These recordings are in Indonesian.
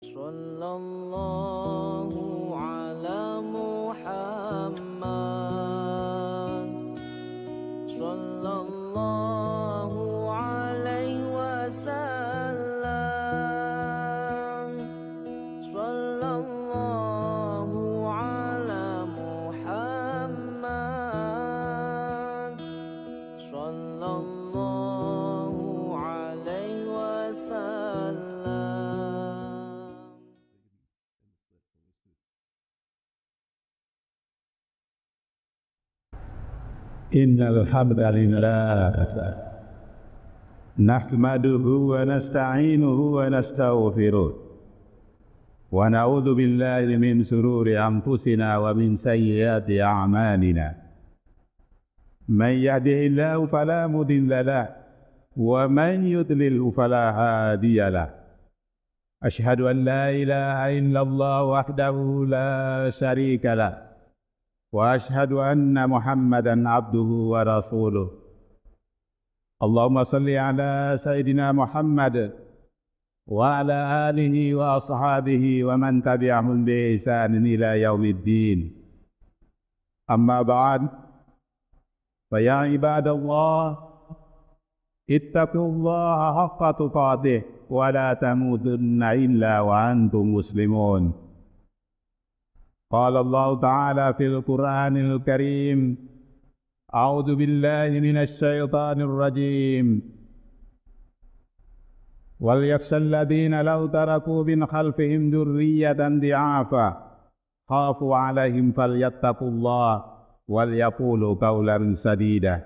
Sallallahu ala Muhammad, sallallahu alaihi wasallam, sallallahu ala Muhammad, sallallahu alaihi wasallam. إن الحمد لله نحمده ونستعينه ونستغفره ونعوذ بالله من شرور أنفسنا ومن سيئات أعمالنا. من يهده الله فلا مضل له ومن يضلل فلا هادي له. أشهد أن لا إله إلا الله وحده لا شريك له وأشهد أن محمدًا عبده ورسوله. اللهم صل على سيدنا محمد وعلى آله وأصحابه ومن تبعهم بإحسان إلى يوم الدين. أما بعد، فيا عباد الله اتقوا الله حق تقاته ولا تموتن إلا وأنتم مسلمون. قال الله تعالى في القرآن الكريم: أعوذ بالله من الشيطان الرجيم. وليخشى الذين لو تركوا من خلفهم ذرية ضعافا خافوا عليهم فليتقوا الله وليقولوا قولا سديدا.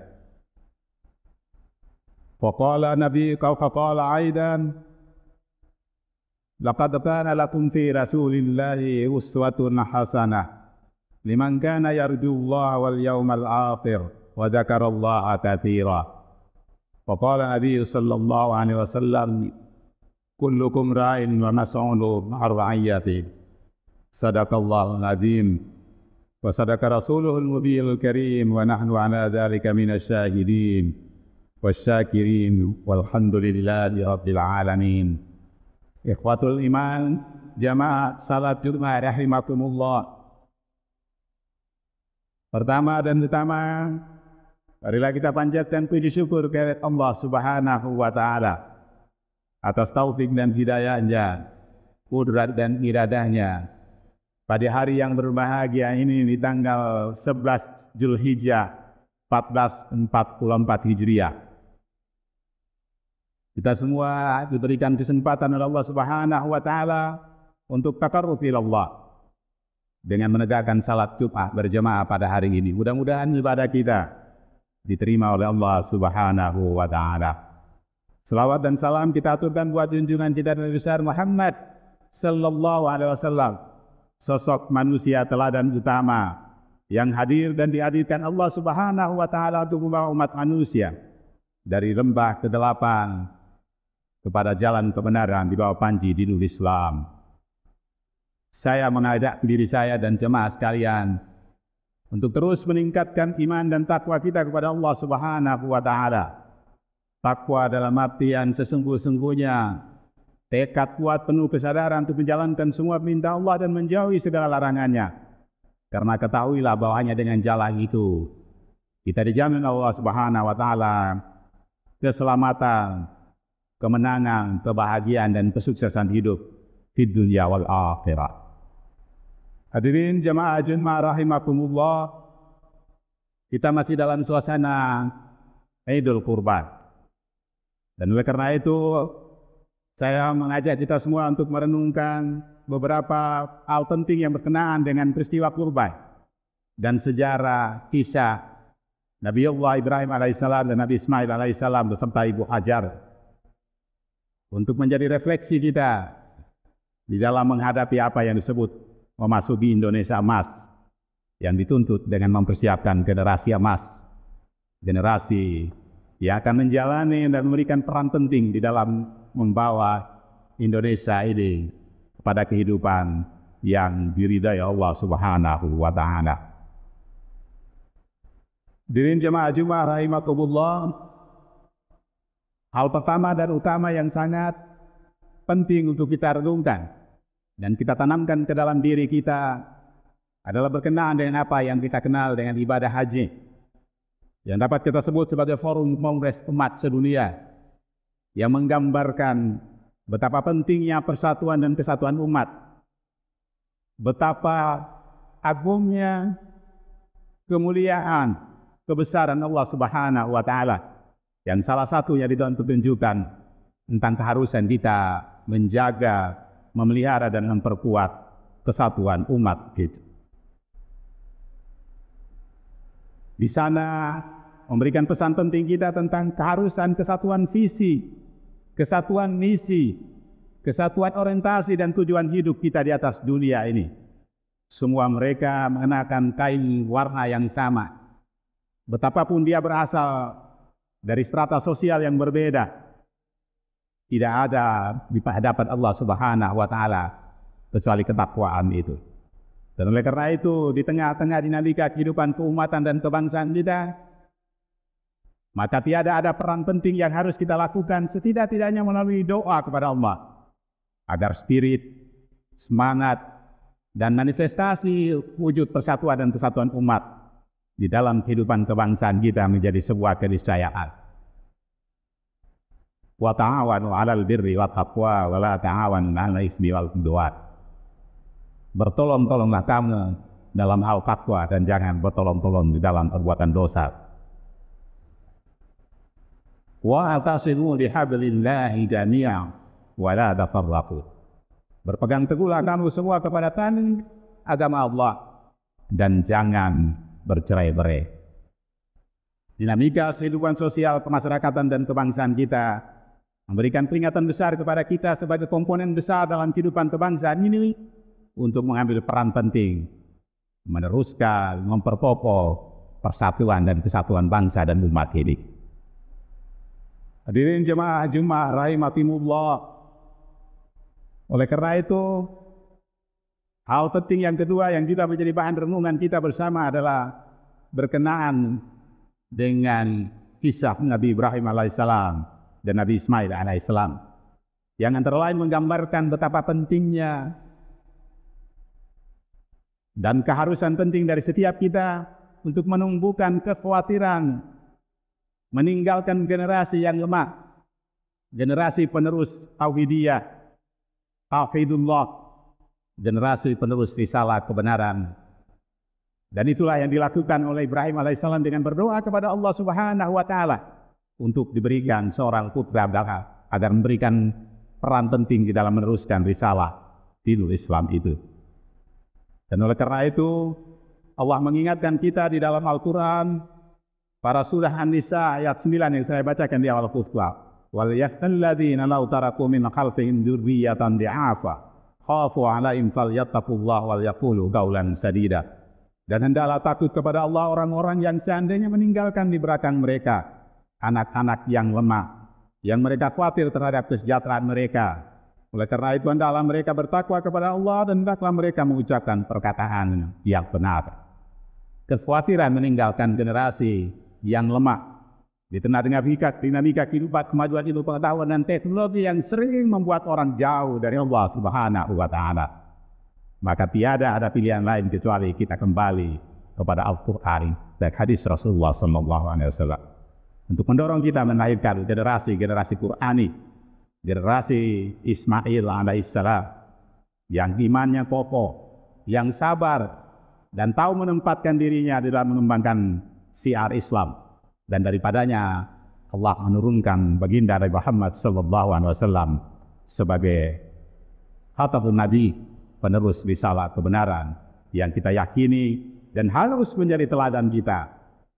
فقال أيضا: لقد كان لكم في رسول الله أسوة حسنة لمن كان يرجو الله واليوم الآخر وذكر الله كثيرا. وقال النبي صلى الله عليه وسلم: كلكم راع ومسؤول عن رعيته. صدق الله العظيم وصدق رسوله النبي الكريم ونحن على ذلك من الشاهدين والشاكرين والحمد لله رب العالمين. Ikhwatul iman, jamaah salat Jumat rahimakumullah. Pertama dan utama, marilah kita panjatkan puji syukur kepada Allah Subhanahu wa taala atas taufik dan hidayahnya, kudrat dan iradahnya pada hari yang berbahagia ini di tanggal 11 Zulhijjah 1444 Hijriah. Kita semua diberikan kesempatan oleh Allah Subhanahu wa taala untuk taqarrub ila Allah dengan menegakkan salat Jumat berjamaah pada hari ini. Mudah-mudahan ibadah kita diterima oleh Allah Subhanahu wa taala. Selawat dan salam kita aturkan buat junjungan kita Nabi besar Muhammad sallallahu alaihi wasallam, sosok manusia teladan utama yang hadir dan dihadirkan Allah Subhanahu wa taala untuk membawa umat manusia dari lembah kegelapan kepada jalan kebenaran di bawah panji dinul Islam. Saya mengajak diri saya dan jemaah sekalian untuk terus meningkatkan iman dan takwa kita kepada Allah Subhanahu wa taala. Takwa dalam artian sesungguh-sungguhnya tekad kuat penuh kesadaran untuk menjalankan semua perintah Allah dan menjauhi segala larangannya. Karena ketahuilah bahwanya dengan jalan itu kita dijamin Allah Subhanahu wa taala keselamatan, kemenangan, kebahagiaan dan kesuksesan hidup di dunia wal akhirah. Hadirin jamaah Jumat rahimakumullah, kita masih dalam suasana Idul Qurban. Dan oleh karena itu saya mengajak kita semua untuk merenungkan beberapa hal penting yang berkenaan dengan peristiwa kurban dan sejarah kisah Nabi Allah Ibrahim alaihissalam dan Nabi Ismail alaihissalam beserta Ibu Hajar, untuk menjadi refleksi kita di dalam menghadapi apa yang disebut memasuki Indonesia emas yang dituntut dengan mempersiapkan generasi emas, generasi yang akan menjalani dan memberikan peran penting di dalam membawa Indonesia ini kepada kehidupan yang diridai Allah Subhanahu wa taala. Hadirin jemaah Jumat rahimakumullah, hal pertama dan utama yang sangat penting untuk kita renungkan dan kita tanamkan ke dalam diri kita adalah berkenaan dengan apa yang kita kenal dengan ibadah haji, yang dapat kita sebut sebagai forum kongres umat sedunia, yang menggambarkan betapa pentingnya persatuan dan kesatuan umat, betapa agungnya kemuliaan, kebesaran Allah Subhanahu wa Ta'ala, yang salah satunya ditunjukkan tentang keharusan kita menjaga, memelihara dan memperkuat kesatuan umat gitu. Di sana memberikan pesan penting kita tentang keharusan kesatuan visi, kesatuan misi, kesatuan orientasi dan tujuan hidup kita di atas dunia ini. Semua mereka mengenakan kain warna yang sama. Betapapun dia berasal dari strata sosial yang berbeda, tidak ada di hadapan Allah Subhanahu wa Ta'ala kecuali ketakwaan itu. Dan oleh karena itu, di tengah-tengah dinamika kehidupan keumatan dan kebangsaan kita, maka tiada ada peran penting yang harus kita lakukan setidak-tidaknya melalui doa kepada Allah, agar spirit, semangat, dan manifestasi wujud persatuan dan kesatuan umat di dalam kehidupan kebangsaan kita menjadi sebuah keniscayaan. Wa ta'awanu 'alal birri wat taqwa wa la ta'awanu 'alal itsmi wal 'udwan. Bertolong-tolonglah kamu dalam hal takwa dan jangan bertolong-tolong di dalam perbuatan dosa. Wa atasimu bihablillahi jami'an wa la tafarraqu. Berpegang teguhlah kamu semua kepada tali agama Allah dan jangan bercerai-berai. Dinamika kehidupan sosial, kemasyarakatan dan kebangsaan kita memberikan peringatan besar kepada kita sebagai komponen besar dalam kehidupan kebangsaan ini untuk mengambil peran penting, meneruskan, memperkokoh persatuan dan kesatuan bangsa dan umat ini. Hadirin jemaah Jumat rahimakumullah. Oleh karena itu, hal penting yang kedua yang juga menjadi bahan renungan kita bersama adalah berkenaan dengan kisah Nabi Ibrahim alaihissalam dan Nabi Ismail alaihissalam, yang antara lain menggambarkan betapa pentingnya dan keharusan penting dari setiap kita untuk menumbuhkan kekhawatiran, meninggalkan generasi yang lemah, generasi penerus tauhidiyah, tauhidullah, generasi penerus risalah kebenaran. Dan itulah yang dilakukan oleh Ibrahim alaihissalam dengan berdoa kepada Allah Subhanahu wa Ta'ala untuk diberikan seorang putra agar memberikan peran penting di dalam meneruskan risalah dinul Islam itu. Dan oleh karena itu, Allah mengingatkan kita di dalam Al-Quran, pada surah An-Nisa ayat 9 yang saya bacakan di awal khutbah. Wal yakhalladzina law taraku min khalfihim dzurriyyatan di'afa khafu 'alaihim falyattaqullaha wal yaqulu qaulan sadida. Dan hendaklah takut kepada Allah orang-orang yang seandainya meninggalkan di belakang mereka anak-anak yang lemah, yang mereka khawatir terhadap kesejahteraan mereka. Oleh karena itu, hendaklah mereka bertakwa kepada Allah dan hendaklah mereka mengucapkan perkataan yang benar. Kekhawatiran meninggalkan generasi yang lemah di tengah dinamika kehidupan, kemajuan ilmu pengetahuan dan teknologi yang sering membuat orang jauh dari Allah Subhanahu wa Ta'ala. Maka tiada ada pilihan lain kecuali kita kembali kepada Al-Quran dan hadis Rasulullah SAW untuk mendorong kita melahirkan generasi Qurani, generasi Ismail alaihissalam yang imannya kokoh, yang sabar dan tahu menempatkan dirinya dalam mengembangkan syiar Islam. Dan daripadanya Allah menurunkan baginda Nabi Muhammad SAW sebagai khatamun Nabi, penerus risalah kebenaran yang kita yakini dan harus menjadi teladan kita.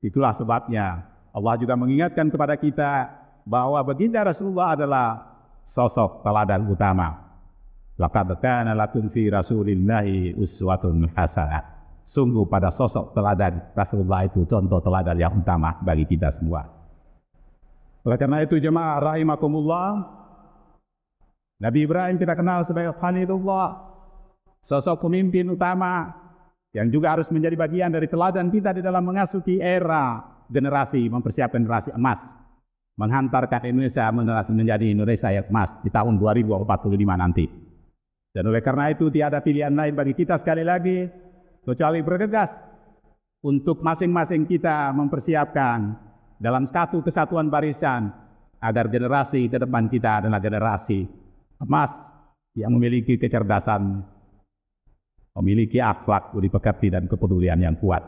Itulah sebabnya Allah juga mengingatkan kepada kita bahwa baginda Rasulullah adalah sosok teladan utama. Laqad kana lakum fi Rasulillahi uswatun hasanah. Sungguh pada sosok teladan Rasulullah itu contoh teladan yang utama bagi kita semua. Oleh karena itu jemaah rahimakumullah, Nabi Ibrahim kita kenal sebagai Khalilullah, sosok pemimpin utama yang juga harus menjadi bagian dari teladan kita di dalam mengasuhi era generasi, mempersiapkan generasi emas, menghantarkan Indonesia menjadi Indonesia yang emas di tahun 2045 nanti. Dan oleh karena itu tiada pilihan lain bagi kita sekali lagi kecuali bergegas untuk masing-masing kita mempersiapkan dalam satu kesatuan barisan agar generasi ke depan kita adalah generasi emas yang memiliki kecerdasan, memiliki akhlak, budi pekerti dan kepedulian yang kuat.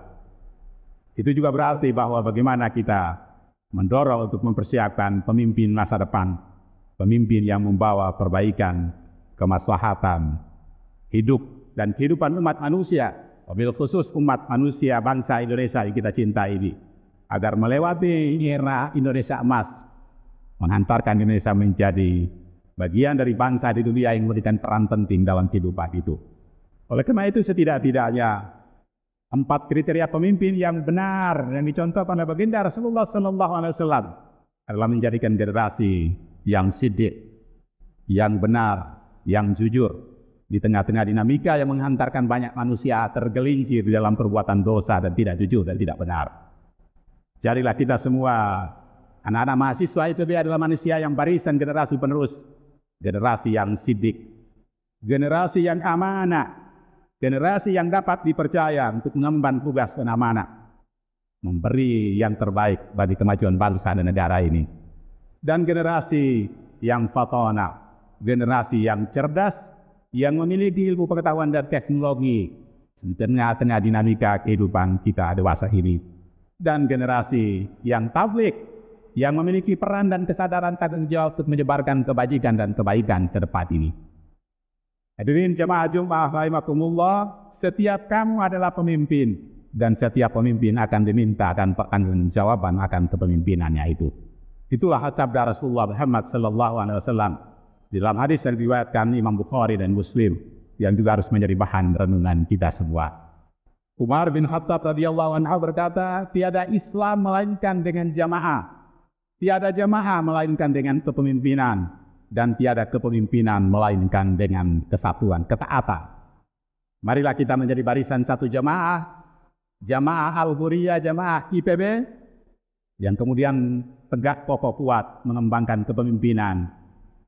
Itu juga berarti bahwa bagaimana kita mendorong untuk mempersiapkan pemimpin masa depan, pemimpin yang membawa perbaikan, kemaslahatan, hidup dan kehidupan umat manusia, wabil khusus umat manusia bangsa Indonesia yang kita cintai ini, agar melewati era Indonesia emas, menghantarkan Indonesia menjadi bagian dari bangsa di dunia yang memberikan peran penting dalam kehidupan itu. Oleh karena itu setidak-tidaknya 4 kriteria pemimpin yang benar yang dicontohkan oleh baginda Rasulullah SAW adalah menjadikan generasi yang siddiq, yang benar, yang jujur di tengah-tengah dinamika yang menghantarkan banyak manusia tergelincir di dalam perbuatan dosa dan tidak jujur dan tidak benar. Jadilah kita semua anak-anak mahasiswa itu adalah manusia yang barisan generasi penerus, generasi yang siddiq, generasi yang amanah, generasi yang dapat dipercaya untuk mengemban tugas dan amanah, memberi yang terbaik bagi kemajuan bangsa dan negara ini. Dan generasi yang fatona, generasi yang cerdas, yang memiliki ilmu pengetahuan dan teknologi di tengah-tengah dinamika kehidupan kita dewasa ini. Dan generasi yang tabligh, yang memiliki peran dan kesadaran tanggung jawab untuk menyebarkan kebajikan dan kebaikan ke depan ini. Hadirin jemaah Jumat rahimakumullah, setiap kamu adalah pemimpin dan setiap pemimpin akan diminta dan pertanggungjawaban akan kepemimpinannya itu. Itulah sabda Rasulullah Muhammad sallallahu alaihi wasallam di dalam hadis yang diriwayatkan Imam Bukhari dan Muslim yang juga harus menjadi bahan renungan kita semua. Umar bin Khattab radhiyallahu anhu berkata, tiada Islam melainkan dengan jamaah, tiada jamaah melainkan dengan kepemimpinan, dan tiada kepemimpinan melainkan dengan kesatuan, ketaatan. Marilah kita menjadi barisan satu jamaah, jamaah Al-Huriyah, jamaah IPB, yang kemudian tegak kokoh kuat mengembangkan kepemimpinan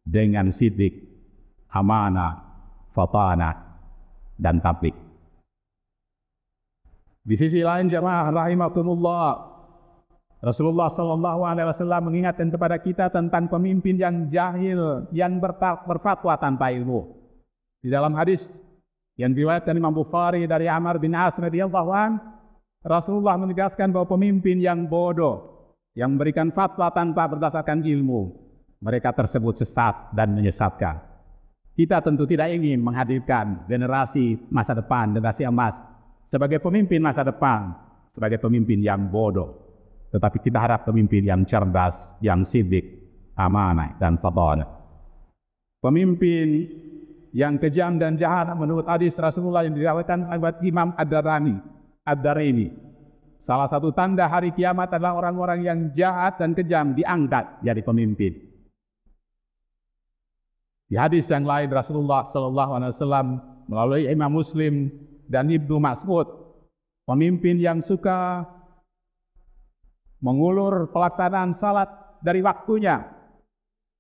dengan siddiq, amanah, fatanah, dan tabligh. Di sisi lain jamaah rahimakumullah, Rasulullah SAW mengingatkan kepada kita tentang pemimpin yang jahil, yang berfatwa tanpa ilmu. Di dalam hadis yang diriwayatkan Imam Bukhari dari Amr bin As radhiyallahu anhu, Rasulullah menegaskan bahwa pemimpin yang bodoh, yang memberikan fatwa tanpa berdasarkan ilmu, mereka tersebut sesat dan menyesatkan. Kita tentu tidak ingin menghadirkan generasi masa depan, generasi emas, sebagai pemimpin masa depan, sebagai pemimpin yang bodoh. Tetapi kita harap pemimpin yang cerdas, yang siddiq, amanah, dan fatanah. Pemimpin yang kejam dan jahat menurut hadis Rasulullah yang diriwayatkan oleh Imam Ad-Darimi. Salah satu tanda hari kiamat adalah orang-orang yang jahat dan kejam diangkat jadi pemimpin. Di hadis yang lain Rasulullah SAW melalui Imam Muslim dan Ibnu Mas'ud, pemimpin yang suka mengulur pelaksanaan salat dari waktunya,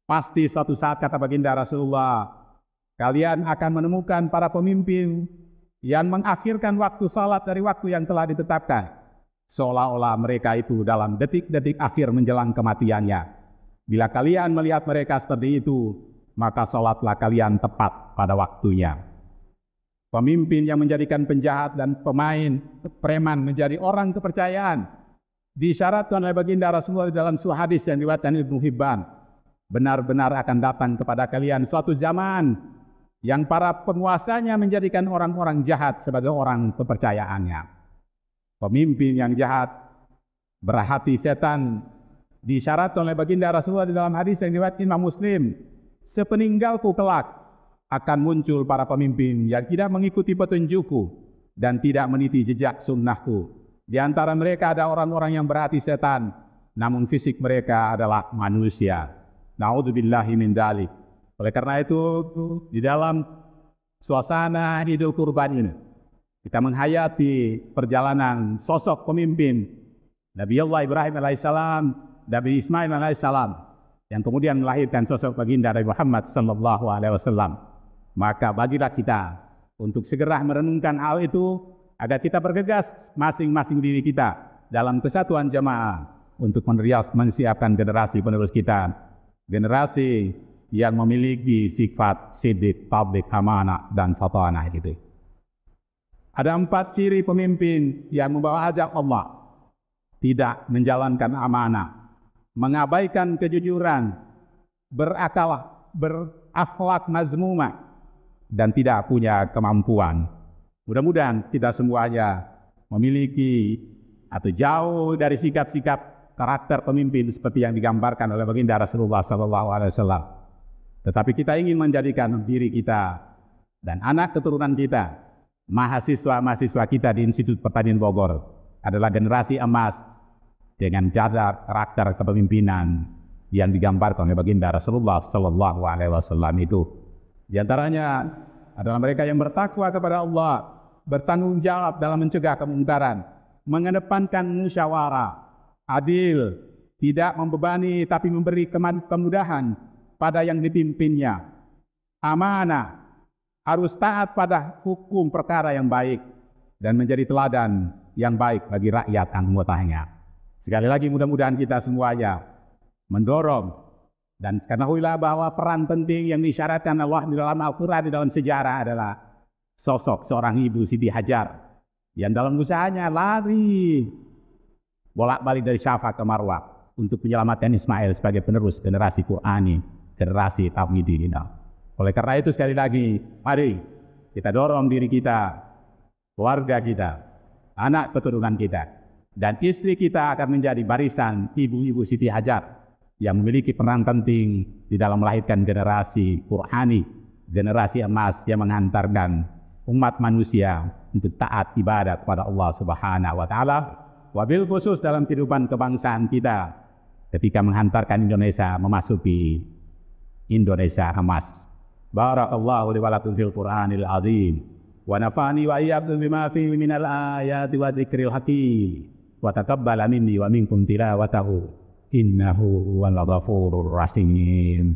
pasti suatu saat kata baginda Rasulullah, kalian akan menemukan para pemimpin yang mengakhirkan waktu salat dari waktu yang telah ditetapkan, seolah-olah mereka itu dalam detik-detik akhir menjelang kematiannya. Bila kalian melihat mereka seperti itu, maka salatlah kalian tepat pada waktunya. Pemimpin yang menjadikan penjahat dan pemain preman menjadi orang kepercayaan, disyaratkan oleh baginda Rasulullah dalam sebuah hadis yang diriwayatkan Ibnu Hibban, benar-benar akan datang kepada kalian suatu zaman yang para penguasanya menjadikan orang-orang jahat sebagai orang kepercayaannya. Pemimpin yang jahat, berhati setan, disyaratkan oleh baginda Rasulullah di dalam hadis yang diriwayatkan Imam Muslim, sepeninggalku kelak akan muncul para pemimpin yang tidak mengikuti petunjukku dan tidak meniti jejak sunnahku. Di antara mereka ada orang-orang yang berhati setan, namun fisik mereka adalah manusia. Na'udzubillahi min dzalik. Oleh karena itu, di dalam suasana Idul Kurban ini, kita menghayati perjalanan sosok pemimpin Nabi Allah Ibrahim alaihissalam, Nabi Ismail alaihissalam, yang kemudian melahirkan sosok baginda Nabi Muhammad sallallahu alaihi wasallam. Maka bagilah kita untuk segera merenungkan hal itu agar kita bergegas masing-masing diri kita dalam kesatuan jamaah untuk menyiapkan generasi penerus kita, generasi yang memiliki sifat sidik, tablik, amanah, dan fatanah itu. Ada 4 ciri pemimpin yang membawa ajak Allah: tidak menjalankan amanah, mengabaikan kejujuran, berakhlak mazmumah, dan tidak punya kemampuan. Mudah-mudahan kita semuanya memiliki atau jauh dari sikap-sikap karakter pemimpin seperti yang digambarkan oleh baginda Rasulullah SAW. Tetapi kita ingin menjadikan diri kita dan anak keturunan kita, mahasiswa-mahasiswa kita di Institut Pertanian Bogor adalah generasi emas dengan cadar karakter kepemimpinan yang digambarkan oleh baginda Rasulullah SAW itu. Di antaranya adalah mereka yang bertakwa kepada Allah, bertanggung jawab dalam mencegah kemungkaran, mengedepankan musyawarah, adil, tidak membebani tapi memberi kemudahan pada yang dipimpinnya, amanah, harus taat pada hukum perkara yang baik, dan menjadi teladan yang baik bagi rakyat anggotanya. Sekali lagi mudah-mudahan kita semuanya mendorong dan ketahuilah bahwa peran penting yang disyaratkan Allah di dalam Al-Quran, di dalam sejarah adalah sosok seorang ibu Siti Hajar yang dalam usahanya lari bolak-balik dari Syafa ke Marwah untuk menyelamatkan Ismail sebagai penerus generasi Qur'ani, generasi Tauhidi. Oleh karena itu sekali lagi, mari kita dorong diri kita, keluarga kita, anak keturunan kita, dan istri kita akan menjadi barisan ibu-ibu Siti Hajar yang memiliki peran penting di dalam melahirkan generasi Qur'ani, generasi emas yang menghantarkan umat manusia untuk taat ibadat kepada Allah Subhanahu wa Ta'ala, wabil khusus dalam kehidupan kebangsaan kita ketika menghantarkan Indonesia memasuki Indonesia emas. Barakallahu li wa lakum fil Qur'anil azim wa nafa'ani wa iyyakum bima fihi minal ayati wa dzikril hakim wa taqabbala minni wa minkum tilawatahu innahu huwal ghafurur rahim.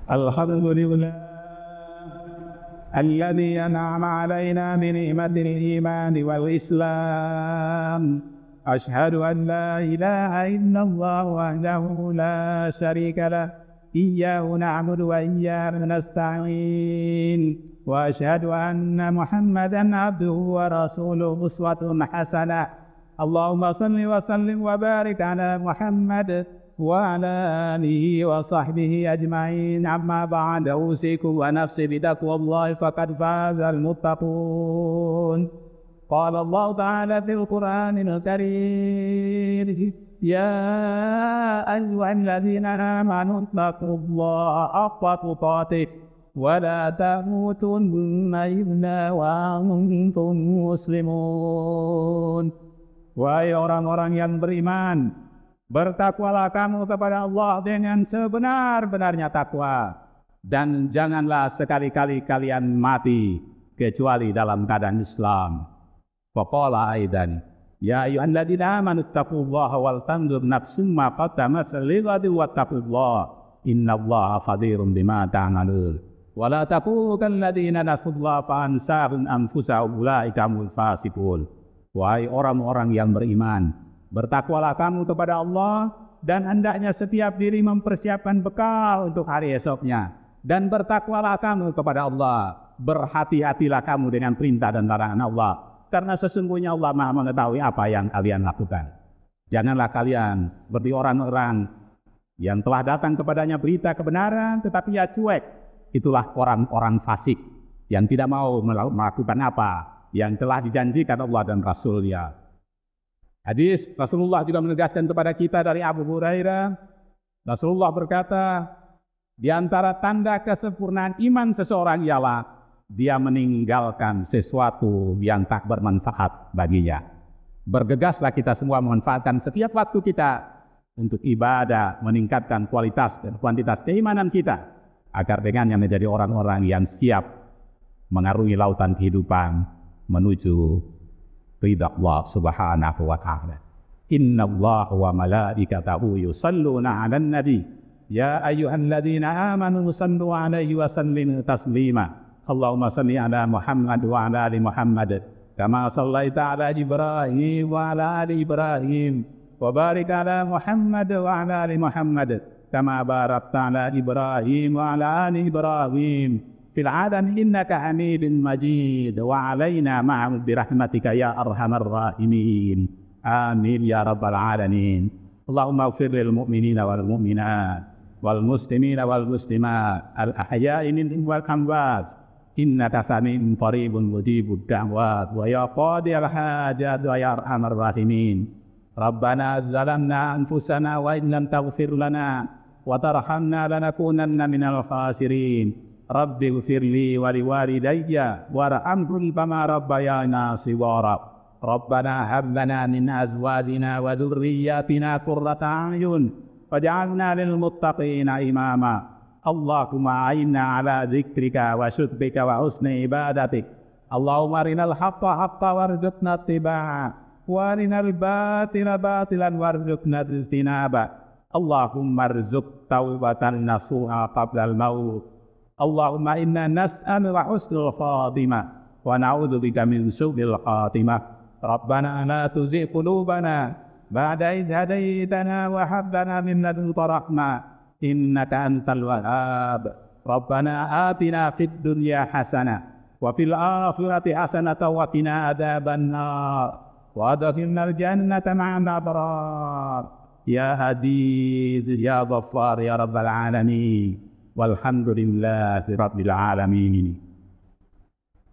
Alhamdulillah alladzi an'ama 'alaina bi ni'matil iman wal islam. Asyhadu an la ilaha illallah wahdahu la syarika lah, iyyahu na'budu wa iyyahu nasta'in. وأشهد أن محمدًا عبده ورسوله أسوة حسنة. اللهم صل وسلم وبارك على محمد وعلى آله وصحبه أجمعين. أما بعد، أوصيكم ونفسي بتقوى الله فقد فاز المتقون. قال الله تعالى في القرآن الكريم: يا أيها الذين آمنوا اتقوا الله حق تقاته ولا تموتن إلا وأنتم مسلمون. Wahai orang-orang yang beriman, bertakwalah kamu kepada Allah dengan sebenar-benarnya takwa, dan janganlah sekali-kali kalian mati kecuali dalam keadaan Islam. Faqala aidan: ya ayyuhalladzina amanu taqullaha wal tanzur nafsum ma qaddamat lighadin wattaqullaha innallaha khabirum bima ta'malun. Wala takunu kalladzina nasullaha fa ansahum anfusahum ulaika humul fasiqun. Wahai orang-orang yang beriman, bertakwalah kamu kepada Allah, dan hendaknya setiap diri mempersiapkan bekal untuk hari esoknya. Dan bertakwalah kamu kepada Allah, berhati-hatilah kamu dengan perintah dan larangan Allah, karena sesungguhnya Allah Maha mengetahui apa yang kalian lakukan. Janganlah kalian seperti orang-orang yang telah datang kepadanya berita kebenaran tetapi ia cuek. Itulah orang-orang fasik yang tidak mau melakukan apa yang telah dijanjikan Allah dan Rasul-Nya. Hadis Rasulullah juga menegaskan kepada kita dari Abu Hurairah, Rasulullah berkata, di antara tanda kesempurnaan iman seseorang ialah dia meninggalkan sesuatu yang tak bermanfaat baginya. Bergegaslah kita semua memanfaatkan setiap waktu kita untuk ibadah, meningkatkan kualitas dan kuantitas keimanan kita, agar dengannya menjadi orang-orang yang siap mengarungi lautan kehidupan menuju ridha Allah Subhanahu wa Ta'ala. Innallaha wa malaikatahu yusalluna 'alan nabi. Ya ayyuhalladzina amanu sallu 'alaihi wa sallimu taslima. Allahumma salli 'ala Muhammad wa 'ala ali Muhammad kama shallaita 'ala Ibrahim wa 'ala ali Ibrahim wa barik 'ala Muhammad wa 'ala ali Muhammad kama barakta 'ala Ibrahim wa 'ala ali Ibrahim fil 'alamin innaka Hamidum Majid wa 'alaina ma'ahum bi rahmatika ya arhamar rahimin. Amin ya rabbal alamin. Allahumma ighfir lil mu'minina wal mu'minat wal muslimina wal muslimat al ahya'i minhum wal amwat innaka sami'un qaribun mujibud da'wat wa ya qadiyal hajat wa ya arhamar rahimin. Rabbana zalamna anfusana wa in lam taghfir lana wa tarhamna lanakunanna minal khasirin. Rabbi ighfir li wa liwalidayya warhamhum kama rabbayana shighara. Rabbana hab lana min azwajina wa dhurriyyatina qurrata a'yun waj'alna lil muttaqina imama. Allahumma a'inna ala dzikrika wa syukrika wa husni ibadatik. Allahumma arinal haqqa haqqan warzuqna ittiba'ah wa arinal batila batilan warzuqna ijtinaba. Allahumma arzuq taubatan nasuha qabla al-maut. Allahumma inna nas'aluka husnul khatimah wa na'udzubika min su'il khatimah. Rabbana la tuzigh qulubana ba'da idh hadaytana wa hab lana min ladunka rahmah innaka antal wahhab. Rabbana atina fid dunya hasanah wa fil akhirati hasanatan wa qina adzaban nar wa adkhilnal jannata ma'al abrar. Ya Aziz ya Ghaffar ya rabbal alamin. Walhamdulillahi rabbil alamin.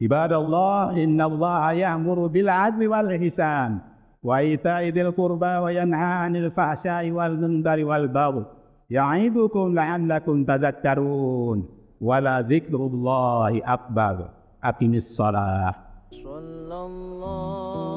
Ibadallah, innallaha ya'muru bil 'adli wal ihsan wa ita'i dzil qurba wa yanha 'anil fahsya'i wal munkari wal baghi. Ya'idukum la'allakum tadhakkarun. Wa la dzikrullahi akbar. Aqimis shalah. Sallallahu